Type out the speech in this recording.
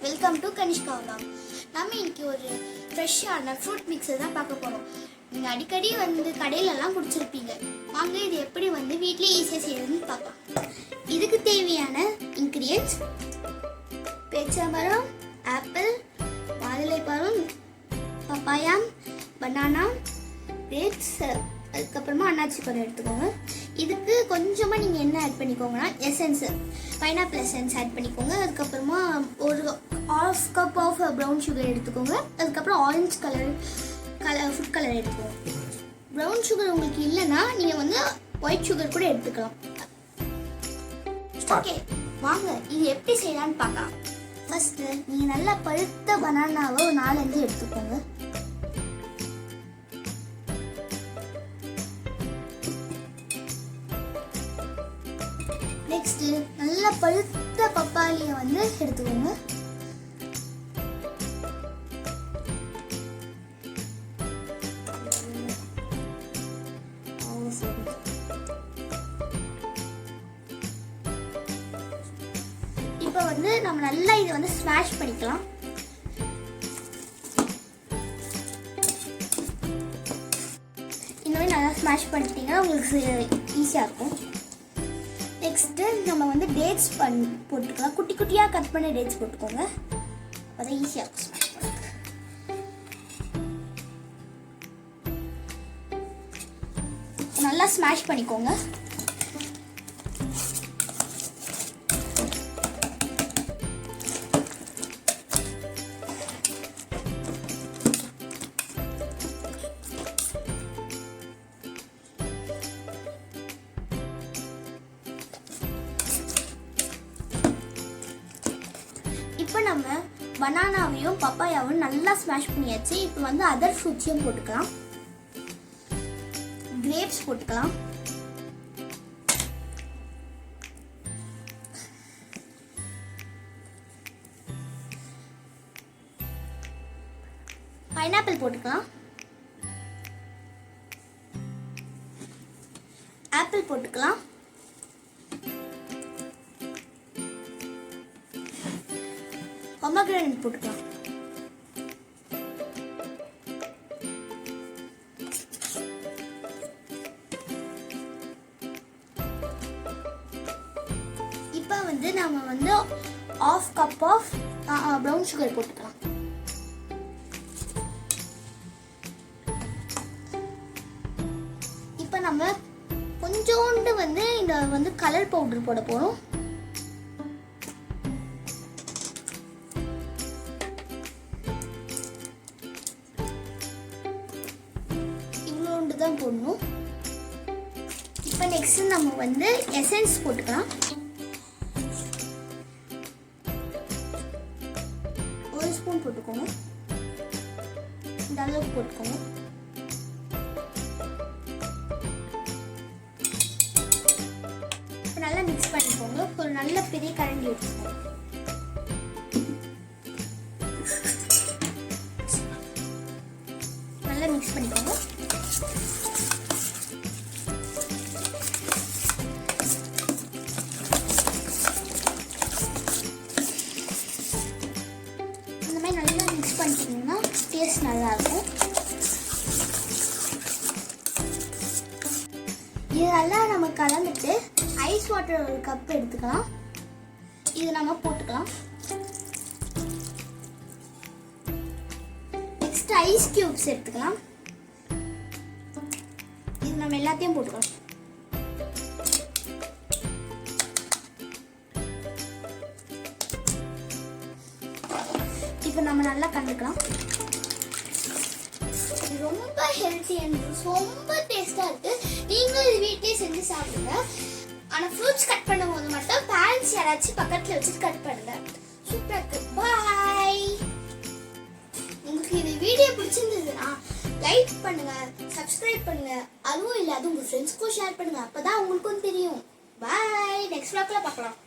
Welcome to Kanishka vlog. நம்ம இன்னைக்கு ஒரு ஃப்ரெஷ்ஷான ஃப்ரூட் மிக்ஸர் தான் பார்க்க போகிறோம். நீங்கள் அடிக்கடி கடையிலலாம் குடிச்சிருப்பீங்க. வாங்க இது எப்படி வீட்டிலே ஈஸியாக செய்யறதுன்னு பார்க்கலாம். இதுக்கு தேவையான இன்க்ரீடியன்ஸ் பேரிச்சம்பழம், ஆப்பிள், மாதுளைப்பழம், பப்பாயா, பனானா, டேட்ஸ், அதுக்கப்புறமா அன்னாச்சி பழம் எடுத்துக்கோங்க. இதுக்கு கொஞ்சமாக நீங்கள் என்ன ஆட் பண்ணிக்கோங்கன்னா எசன்ஸ், பைனாப்பிள் எசன்ஸ் ஆட் பண்ணிக்கோங்க. அதுக்கப்புறமா ஒரு ½ கப் ஆஃப் ப்ரௌன் சுகர் எடுத்துக்கோங்க. அதுக்கப்புறம் ஆரஞ்சு ஃபுட் கலர் எடுத்துக்கோங்க. ப்ரௌன் சுகர் உங்களுக்கு இல்லைன்னா நீங்கள் ஒயிட் சுகர் கூட எடுத்துக்கலாம். ஓகே, வாங்க இது எப்படி செய்யலான்னு பார்க்கலாம். ஃபர்ஸ்ட்டு நீங்கள் நல்லா பழுத்த பனானாவை ஒரு 4-5 எடுத்துக்கோங்க. நெக்ஸ்ட் நல்ல பழுத்த பப்பாளியை எடுத்துக்கோங்க. இப்போ நம்ம நல்லா இதை ஸ்மாஷ் பண்ணிக்கலாம். இந்த மாதிரி நல்லா ஸ்மாஷ் பண்ணிட்டீங்கன்னா உங்களுக்கு ஈஸியாக இருக்கும். நெக்ஸ்ட்டு நம்ம டேட்ஸ் போட்டுக்கலாம். குட்டி குட்டியாக கட் பண்ண டேட்ஸ் போட்டுக்கோங்க. அதான் ஈஸியாக இருக்கும் ஸ்மாஷ் பண்ண. நல்லா ஸ்மாஷ் பண்ணிக்கோங்க. இப்போ நம்ம பனானாவையும் பப்பாயாவும் நல்லா ஸ்மாஷ் பண்ணியாச்சு. இப்போ அதர் ஃப்ரூட்ஸையும் போட்டுக்கலாம். கிரேப்ஸ் போட்டுக்கலாம். பைனாப்பிள் போட்டுக்கலாம். ஆப்பிள் போட்டுக்கலாம். பொமக்ரானேட் போட்டுக்கலாம். இப்போ நம்ம ½ கப் ஆஃப் ப்ரௌன் சுகர் போட்டுக்கலாம். இப்போ நம்ம கொஞ்சோண்டு இந்த கலர் பவுடர் போட போறோம். தான் போடணும். இப்போ நெக்ஸ்ட் நம்ம எசன்ஸ் போட்டுக்கலாம். ஒரு ஸ்பூன் போட்டுக்கோங்க. இந்த அளவுக்கு போட்டுக்கோங்க. இப்போ நல்லா மிக்ஸ் பண்ணிக்கோங்க. ஒரு நல்ல பெரிய கரண்டி எடுத்துக்கோங்க. நல்லா மிக்ஸ் பண்ணிக்கோங்க. நல்லா மிக்ஸ் பண்ணிட்டீங்கன்னா டேஸ்ட் நல்லா இருக்கும். இதெல்லாம் நம்ம கலந்துட்டு ஐஸ் வாட்டர் ஒரு கப் எடுத்துக்கலாம். இது நம்ம போட்டுக்கலாம். நெக்ஸ்ட் ஐஸ் கியூப்ஸ் எடுத்துக்கலாம். இது நம்ம எல்லாத்தையும் போட்டுக்கலாம். இப்போ நம்ம நல்லா கலந்துக்கலாம். இது ரொம்ப ஹெல்த்தி அண்ட் ரொம்ப டேஸ்டாக இருக்கு. நீங்களும் இது வீட்டிலே செஞ்சு சாப்பிடுங்க. ஆனால் ஃப்ரூட்ஸ் கட் பண்ணும்போது மட்டும் பேரண்ட்ஸ் யாராச்சும் பக்கத்தில் வச்சுட்டு கட் பண்ணுங்க. சூப்பராக இருக்கு. பாய். உங்களுக்கு இது வீடியோ பிடிச்சிருந்ததுன்னா லைக் பண்ணுங்க, சப்ஸ்கிரைப் பண்ணுங்க. அதுவும் இல்லாத உங்கள் ஃப்ரெண்ட்ஸ்க்கும் ஷேர் பண்ணுங்க. அப்போதான் உங்களுக்கும் தெரியும். பாய். நெக்ஸ்ட் vlogல பார்க்கலாம்.